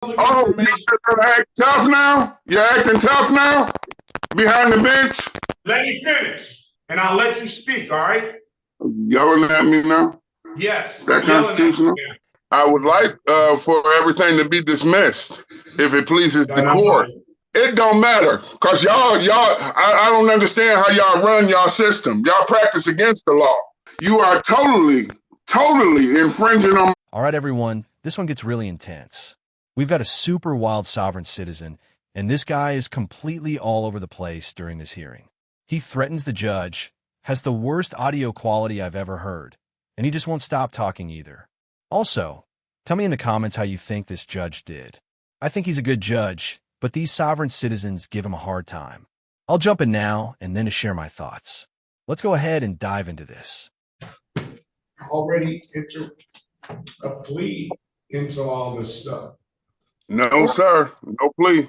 Oh, you're acting tough now? You're acting tough now? Behind the bench? Let me finish, and I'll let you speak, all right? Yelling at me now? Yes. That constitutional? I would like for everything to be dismissed, if it pleases the court. It don't matter, because I don't understand how y'all run y'all system. Y'all practice against the law. You are totally infringing on... All right, everyone, this one gets really intense. We've got a super wild sovereign citizen, and this guy is completely all over the place during this hearing. He threatens the judge, has the worst audio quality I've ever heard, and he just won't stop talking either. Also, tell me in the comments how you think this judge did. I think he's a good judge, but these sovereign citizens give him a hard time. I'll jump in now and then to share my thoughts. Let's go ahead and dive into this. Already entered a plea into all this stuff. No, sir. No plea.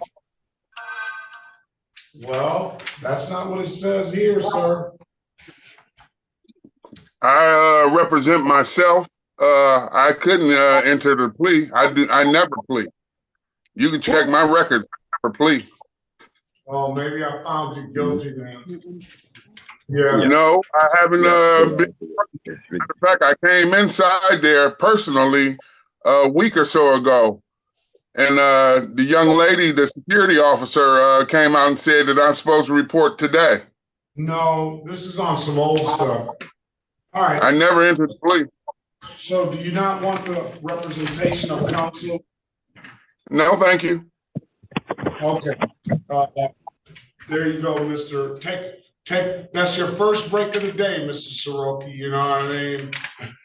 Well, that's not what it says here, sir. I represent myself. I couldn't enter the plea. I never plea. You can check my record for plea. Oh, maybe I found you guilty then. Yeah. No, I haven't been. Matter of fact, I came inside there personally a week or so ago. And the young lady, the security officer, came out and said that I'm supposed to report today. No, this is on some old stuff. All right. I never entered the plea. So do you not want the representation of counsel? No, thank you. Okay. There you go, Mr. Take. That's your first break of the day, Mr. Soroki. You know what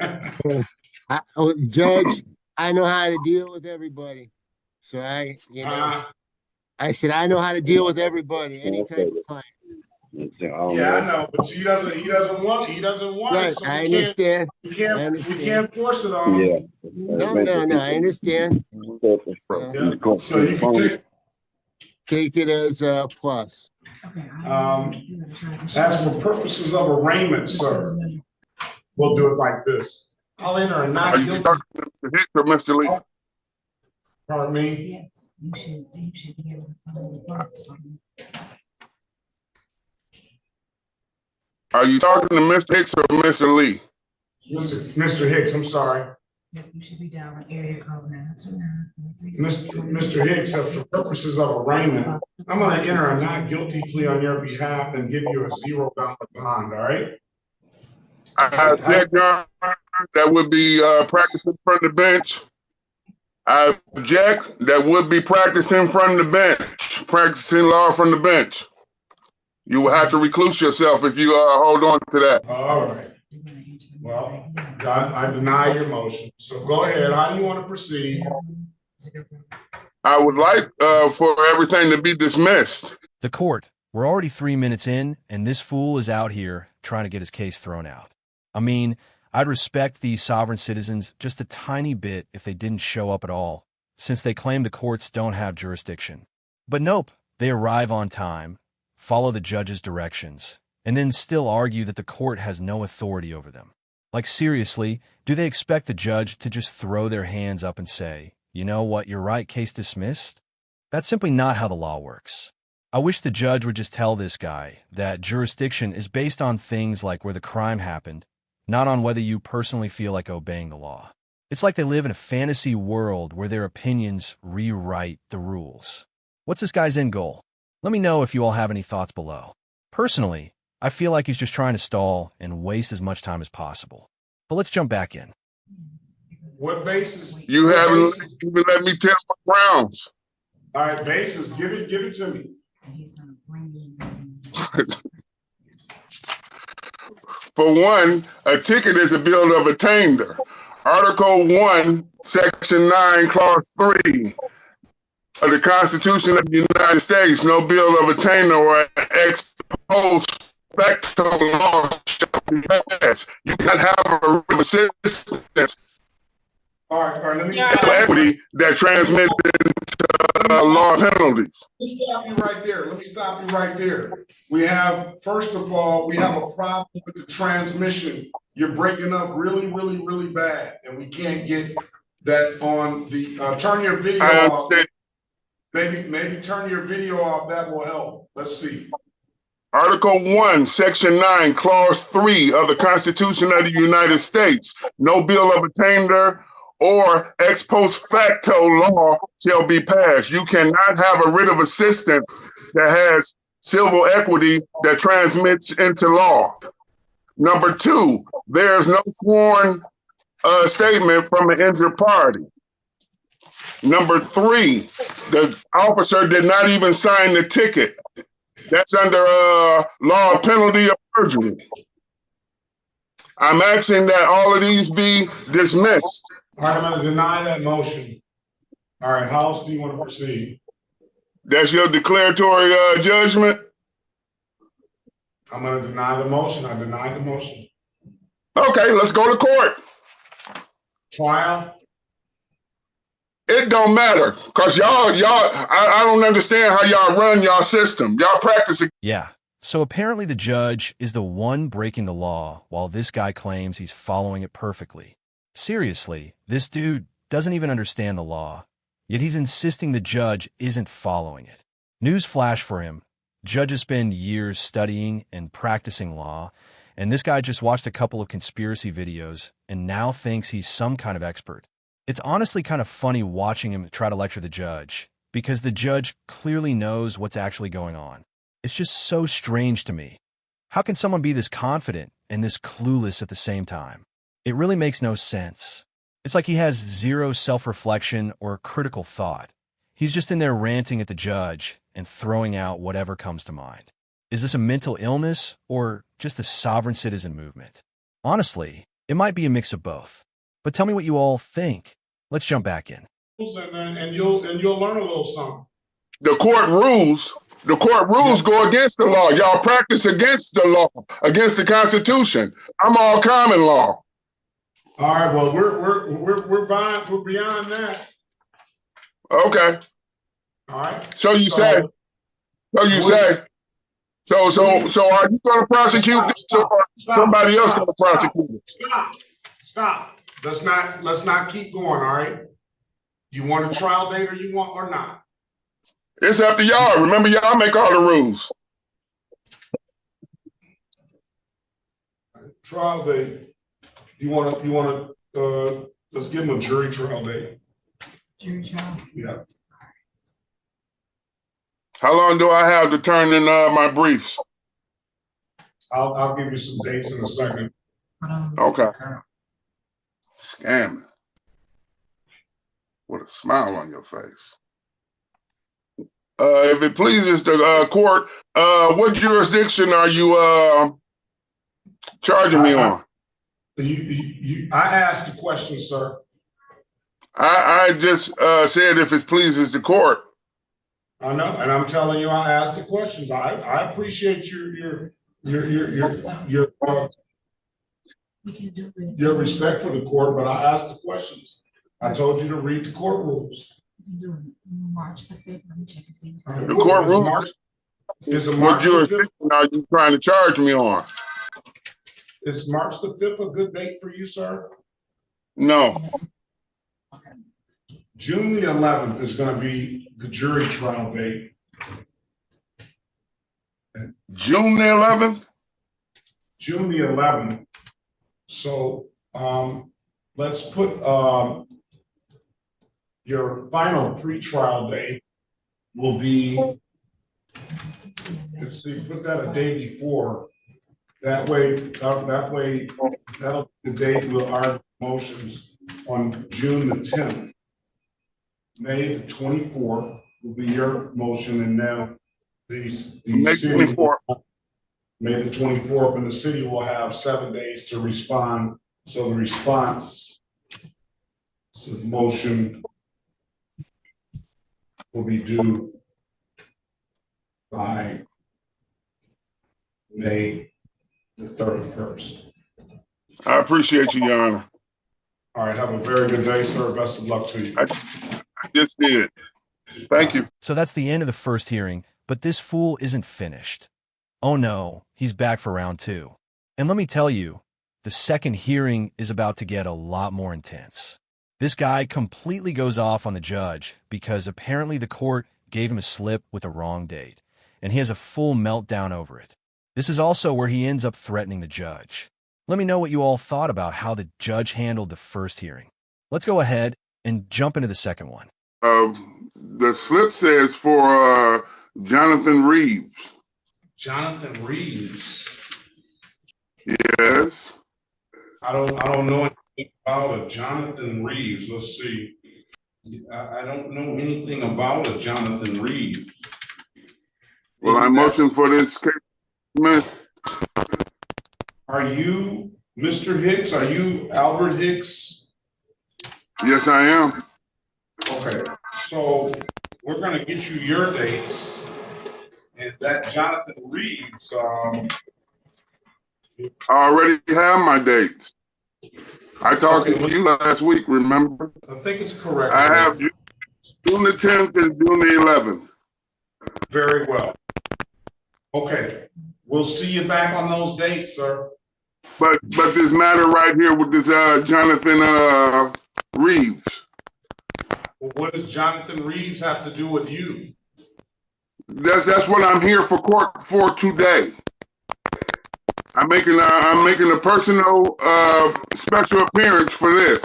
I mean? Judge, I know how to deal with everybody. So I said, I know how to deal with everybody, any type of client. Yeah, I know, but he doesn't want right, it. So I understand. We can't force it on him. No, I understand. Yeah. So you can take it as a plus. As for purposes of arraignment, sir, we'll do it like this. I'll enter a not guilty. Are you talking to Mr. Hicks or Mr. Lee? Pardon me? Yes, you should be able to follow the works on it. Are you talking to Mr. Hicks or Mr. Lee? Mr. Hicks, I'm sorry. You should be down with area code now. Mr. Hicks, for purposes of arraignment, I'm going to enter a not guilty plea on your behalf and give you a $0 bond, all right? I object, Your Honor. That would be practicing in front of the bench. I object. That would be practicing in front of the bench, practicing law from the bench. You will have to recluse yourself if you hold on to that. All right. Well, I deny your motion. So go ahead. How do you want to proceed? I would like for everything to be dismissed. The court, we're already 3 minutes in, and this fool is out here trying to get his case thrown out. I mean, I'd respect these sovereign citizens just a tiny bit if they didn't show up at all, since they claim the courts don't have jurisdiction. But nope, they arrive on time, follow the judge's directions, and then still argue that the court has no authority over them. Like, seriously, do they expect the judge to just throw their hands up and say, you know what, you're right, case dismissed? That's simply not how the law works. I wish the judge would just tell this guy that jurisdiction is based on things like where the crime happened, not on whether you personally feel like obeying the law. It's like they live in a fantasy world where their opinions rewrite the rules. What's this guy's end goal? Let me know if you all have any thoughts below. Personally, I feel like he's just trying to stall and waste as much time as possible. But let's jump back in. What basis? You haven't even let me tell my grounds. All right, basis. Give it to me. For one, a ticket is a bill of attainder. Article 1, Section 9, Clause 3 of the Constitution of the United States, no bill of attainder or ex post facto law shall be passed. You can have a resistance all right, let me to equity that transmits into law penalties. Let me stop you right there. We have, first of all, we have a problem with the transmission. You're breaking up really, really, really bad, and we can't get that on the, turn your video I off. understand. Maybe turn your video off. That will help. Let's see. Article 1, Section 9, Clause 3 of the Constitution of the United States. No bill of attainder or ex post facto law shall be passed. You cannot have a writ of assistance that has civil equity that transmits into law. Number 2, there is no sworn statement from an injured party. Number 3, the officer did not even sign the ticket. That's under law of penalty of perjury. I'm asking that all of these be dismissed. All right, I'm going to deny that motion. All right, how else do you want to proceed? That's your declaratory judgment? I'm going to deny the motion. I denied the motion. Okay, let's go to court. Trial? It don't matter, because I don't understand how y'all run y'all system. Y'all practice it. Yeah. So apparently the judge is the one breaking the law while this guy claims he's following it perfectly. Seriously, this dude doesn't even understand the law, yet he's insisting the judge isn't following it. Newsflash for him. Judges spend years studying and practicing law, and this guy just watched a couple of conspiracy videos and now thinks he's some kind of expert. It's honestly kind of funny watching him try to lecture the judge, because the judge clearly knows what's actually going on. It's just so strange to me. How can someone be this confident and this clueless at the same time? It really makes no sense. It's like he has zero self-reflection or critical thought. He's just in there ranting at the judge and throwing out whatever comes to mind. Is this a mental illness or just the sovereign citizen movement? Honestly, it might be a mix of both. But tell me what you all think. Let's jump back in. And you'll learn a little something. The court rules go against the law. Y'all practice against the law, against the Constitution. I'm all common law. All right, well, we're beyond that. Okay. All right. So you say. So are you going to prosecute this, or somebody else going to prosecute it? Stop. Let's not keep going. All right. You want a trial date or not? It's up to y'all. Remember, y'all make all the rules. Trial date. You want to let's give him a jury trial date. Jury trial. Yeah. How long do I have to turn in my briefs? I'll give you some dates in a second. Okay. Scamming. With a smile on your face. If it pleases the court, what jurisdiction are you charging me on? I asked the question, sir. I just said if it pleases the court. I know, and I'm telling you, I asked the questions. I appreciate your respect for the court, but I asked the questions. I told you to read the court rules. March the 5th. Let me check and see. The court rules. What jurisdiction are you trying to charge me on? Is March the 5th a good date for you, sir? No. Okay. June the 11th is going to be the jury trial date. June the 11th? June the 11th. So let's put your final pre-trial date will be, let's see, put that a day before. That way, that'll be the date we'll argue motions on June the 10th. May the 24th will be your motion, and now May 24th. May the 24th, and the city will have 7 days to respond. So the response to the motion will be due by May the 31st. I appreciate you, Your Honor. All right, have a very good day, sir. Best of luck to you. I just did. Thank you. So that's the end of the first hearing, but this fool isn't finished. Oh no, he's back for round 2. And let me tell you, the second hearing is about to get a lot more intense. This guy completely goes off on the judge because apparently the court gave him a slip with a wrong date, and he has a full meltdown over it. This is also where he ends up threatening the judge. Let me know what you all thought about how the judge handled the first hearing. Let's go ahead and jump into the second one. The slip says for Jonathan Reeves. Jonathan Reeves. Yes. I don't know anything about a Jonathan Reeves. Let's see. I don't know anything about a Jonathan Reeves. Well, I motion for this case. Are you Mr. Hicks? Are you Albert Hicks? Yes, I am. Okay, so we're gonna get you your dates. And that Jonathan Reeves, I already have my dates. I talked to you last week, remember? I think it's correct. I have June the 10th and June the 11th. Very well. Okay, we'll see you back on those dates, sir. But this matter right here with this Jonathan Reeves. Well, what does Jonathan Reeves have to do with you? That's what I'm here for court for today. I'm making a personal special appearance for this.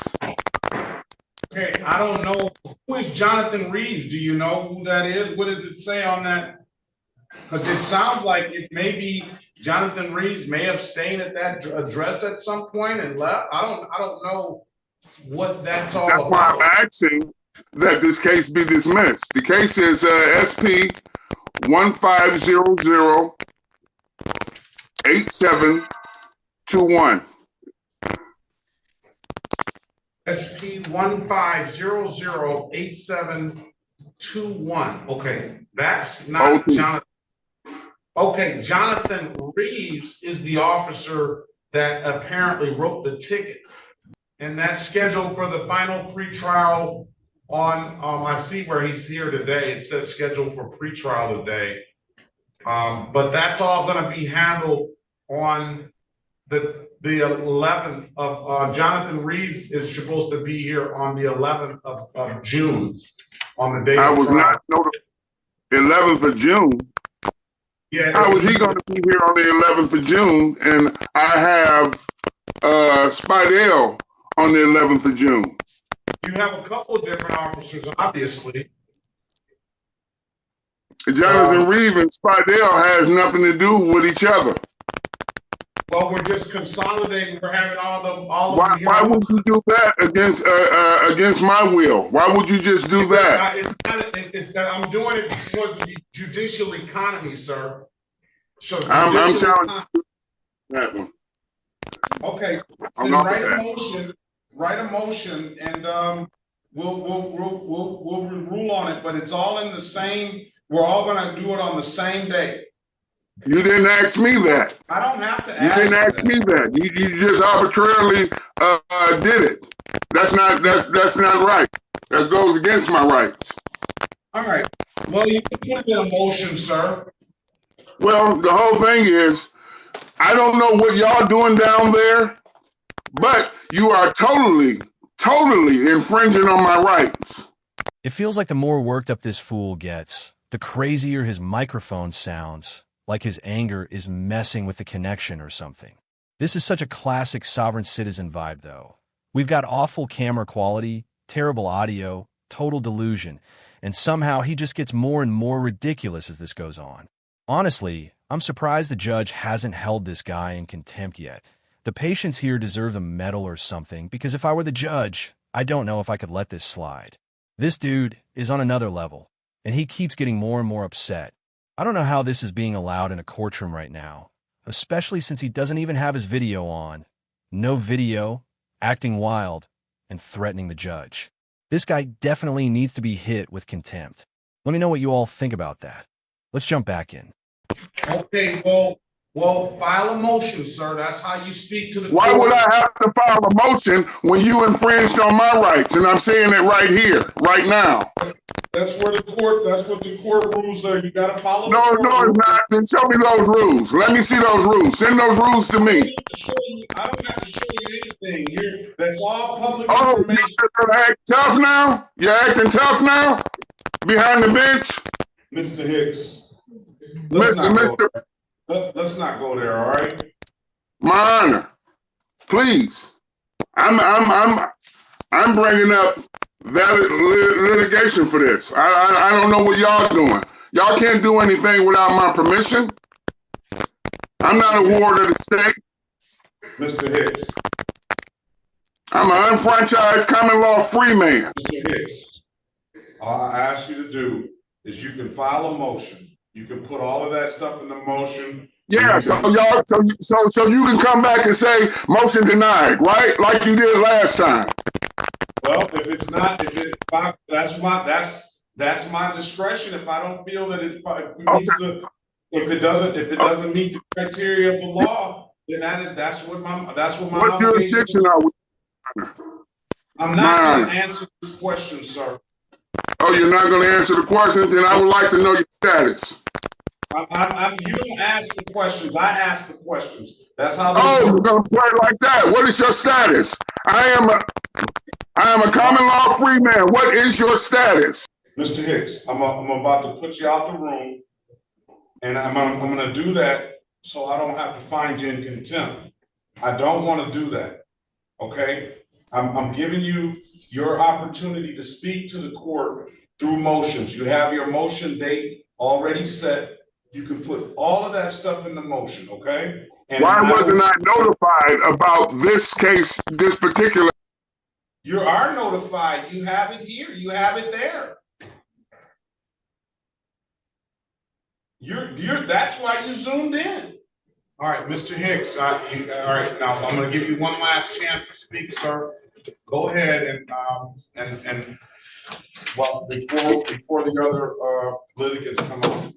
Okay, I don't know. Who is Jonathan Reeves? Do you know who that is? What does it say on that? Because it sounds like it may be Jonathan Reeves may have stayed at that address at some point and left. I don't know what that's all about. That's why I'm asking that this case be dismissed. The case is SP 1500 8721. SP 1500 8721. Okay, that's not Jonathan. Okay, Jonathan Reeves is the officer that apparently wrote the ticket, and that's scheduled for the final pretrial on. I see where he's here today. It says scheduled for pretrial today, but that's all going to be handled on the 11th of Jonathan Reeves is supposed to be here on the 11th of June on the day. I was not notified. 11th of June. Yeah. How is he going to be here on the 11th of June? And I have Spidell on the 11th of June. You have a couple of different officers, obviously. Jonathan Reeves and Spidell has nothing to do with each other. Well, we're just consolidating. We're having all of them. Why would you do that against my will? Why would you just do that? I'm doing it because of the judicial economy, sir. So I'm challenging that one. Okay, then write a motion, and we'll rule on it. But it's all in the same. We're all going to do it on the same day. You didn't ask me that. I don't have to ask. You didn't ask me that. You just arbitrarily did it. That's not right. That goes against my rights. All right. Well, you can put it in a motion, sir. Well, the whole thing is, I don't know what y'all doing down there, but you are totally infringing on my rights. It feels like the more worked up this fool gets, the crazier his microphone sounds, like his anger is messing with the connection or something. This is such a classic sovereign citizen vibe, though. We've got awful camera quality, terrible audio, total delusion, and somehow he just gets more and more ridiculous as this goes on. Honestly, I'm surprised the judge hasn't held this guy in contempt yet. The patients here deserve a medal or something, because if I were the judge, I don't know if I could let this slide. This dude is on another level, and he keeps getting more and more upset. I don't know how this is being allowed in a courtroom right now, especially since he doesn't even have his video on. No video, acting wild, and threatening the judge. This guy definitely needs to be hit with contempt. Let me know what you all think about that. Let's jump back in. Okay, well, file a motion, sir. That's how you speak to the Why court. would I have to file a motion when you infringed on my rights? And I'm saying it right here, right now. That's what the court rules are. You gotta follow. No, the court it's not. Then show me those rules. Let me see those rules. Send those rules to me. I don't have to show you anything here. That's all public Oh, information. you're acting tough now? You're acting tough now? Behind the bench? Mr. Hicks. Mr. Let's not go there, all right? My Honor, please. I'm bringing up valid litigation for this. I don't know what y'all doing. Y'all can't do anything without my permission. I'm not a ward of the state. Mr. Hicks. I'm an unfranchised common law free man. Mr. Hicks, all I ask you to do is you can file a motion. You can put all of that stuff in the motion. Yeah, so you can come back and say motion denied, right? Like you did last time. Well, that's my discretion. If I don't feel that if it doesn't meet the criteria of the law, then that's what my What jurisdiction are we? I'm not going to answer this question, sir. Oh, you're not going to answer the questions? Then I would like to know your status. You don't ask the questions. I ask the questions. That's how. You're going to play like that. What is your status? I am a common law free man. What is your status? Mr. Hicks, I'm about to put you out the room, and I'm going to do that so I don't have to find you in contempt. I don't want to do that. Okay? I'm giving you your opportunity to speak to the court through motions. You have your motion date already set. You can put all of that stuff in the motion, okay? And why wasn't I notified about this case, this particular? You are notified. You have it here. You have it there. That's why you zoomed in. All right, Mr. Hicks. All right, now I'm going to give you one last chance to speak, sir. Go ahead and well, before the other litigants come on.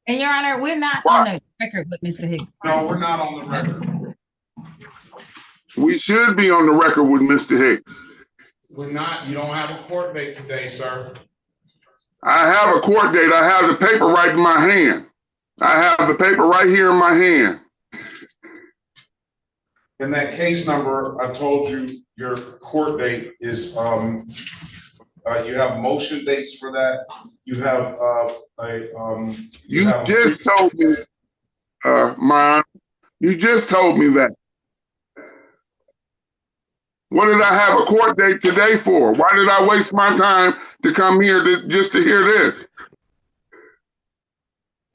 And Your Honor, we're not on the record with Mr. Hicks. No, we're not on the record. We should be on the record with Mr. Hicks. We're not. You don't have a court date today, sir. I have a court date. I have the paper right in my hand. I have the paper right here in my hand. In that case number, I told you your court date is, you have motion dates for that. You have, you just told me, you just told me that. What did I have a court date today for? Why did I waste my time to come here just to hear this?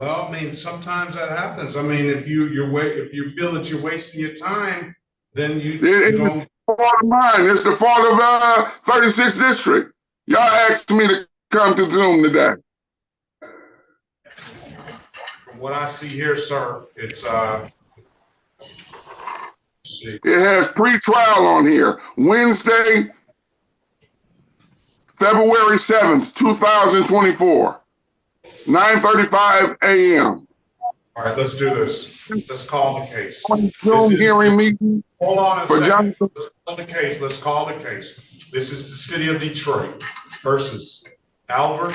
Well, I mean, sometimes that happens. I mean, if you feel that you're wasting your time, then you don't. It's the fault of mine. It's the fault of 36th District. Y'all asked me to come to Zoom today. From what I see here, sir, it's it has pre-trial on here. Wednesday, February 7th, 2024, 9:35 a.m. All right, let's do this. Let's call the case. Zoom hearing meeting. Hold on a second. Jonathan. Let's call the case. Let's call the case. This is the city of Detroit versus Albert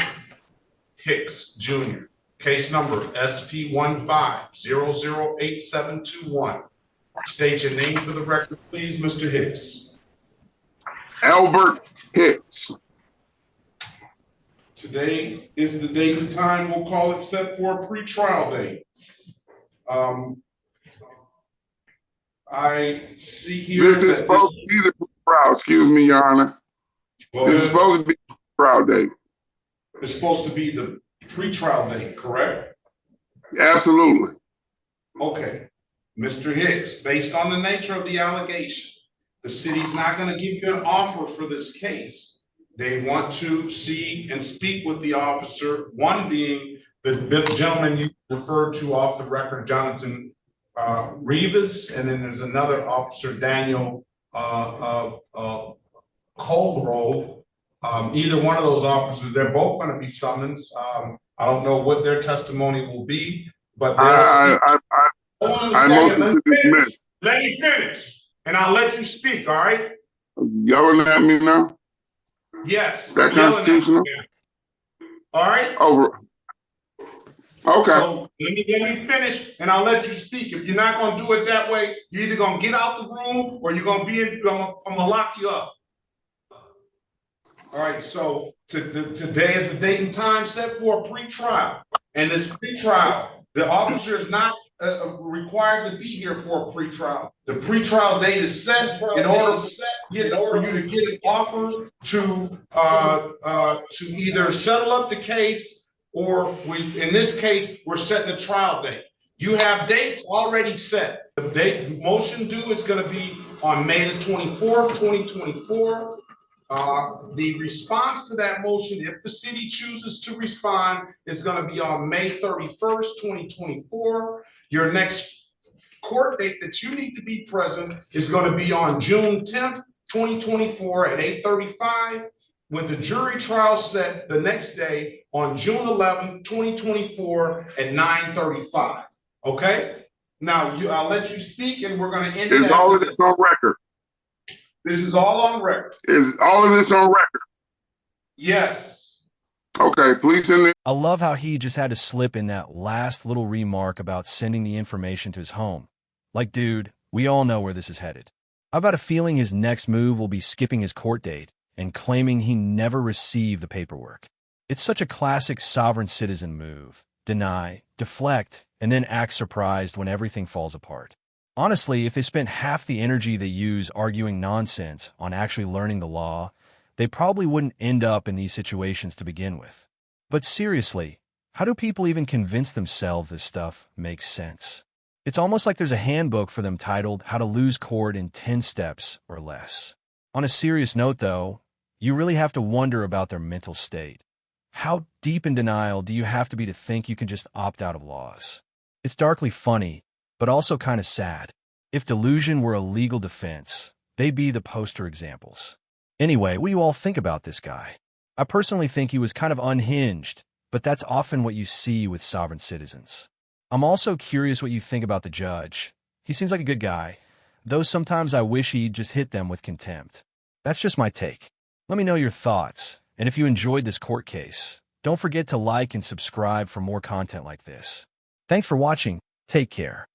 Hicks Jr. Case number SP15008721. State your name for the record, please, Mr. Hicks. Albert Hicks. Today is the date and time we'll call it set for a pre-trial date. I see here. This is supposed to be the pre-trial, excuse me, Your Honor. This is supposed to be the trial date. It's supposed to be the pre-trial date, correct? Absolutely. Okay. Mr. Hicks, based on the nature of the allegation, the city's not going to give you an offer for this case. They want to see and speak with the officer, one being the gentleman you referred to off the record, Jonathan Rivas, and then there's another officer, Daniel Colgrove. Either one of those officers, they're both going to be summoned. I don't know what their testimony will be, but I motion to dismiss. Let me finish, and I'll let you speak, all right? Yelling at me now? Yes. Is that constitutional? All right? Over. Okay. So let me finish and I'll let you speak. If you're not going to do it that way, you're either going to get out the room or you're going to be in, I'm going to lock you up. All right, so today is the date and time set for a pre-trial. And this pre-trial, the officer is not required to be here for a pre-trial. The pre-trial date is set in order for you to get an offer to either settle up the case, or in this case, we're setting a trial date. You have dates already set. The date motion due is going to be on May the 24th, 2024. The response to that motion, if the city chooses to respond, is going to be on May 31st, 2024. Your next court date that you need to be present is going to be on June 10th, 2024 at 8:35, with the jury trial set the next day on June 11th, 2024 at 9:35. Okay? Now, I'll let you speak and we're going to end it. Is all of this on record? This is all on record. Is all of this on record? Yes. Okay, please send it. I love how he just had to slip in that last little remark about sending the information to his home. Like, dude, we all know where this is headed. I've got a feeling his next move will be skipping his court date and claiming he never received the paperwork. It's such a classic sovereign citizen move. Deny, deflect, and then act surprised when everything falls apart. Honestly, if they spent half the energy they use arguing nonsense on actually learning the law, they probably wouldn't end up in these situations to begin with. But seriously, how do people even convince themselves this stuff makes sense? It's almost like there's a handbook for them titled How to Lose Court in 10 Steps or Less. On a serious note, though, you really have to wonder about their mental state. How deep in denial do you have to be to think you can just opt out of laws? It's darkly funny, but also kind of sad. If delusion were a legal defense, they'd be the poster examples. Anyway, what do you all think about this guy? I personally think he was kind of unhinged, but that's often what you see with sovereign citizens. I'm also curious what you think about the judge. He seems like a good guy, though sometimes I wish he'd just hit them with contempt. That's just my take. Let me know your thoughts, and if you enjoyed this court case, don't forget to like and subscribe for more content like this. Thanks for watching. Take care.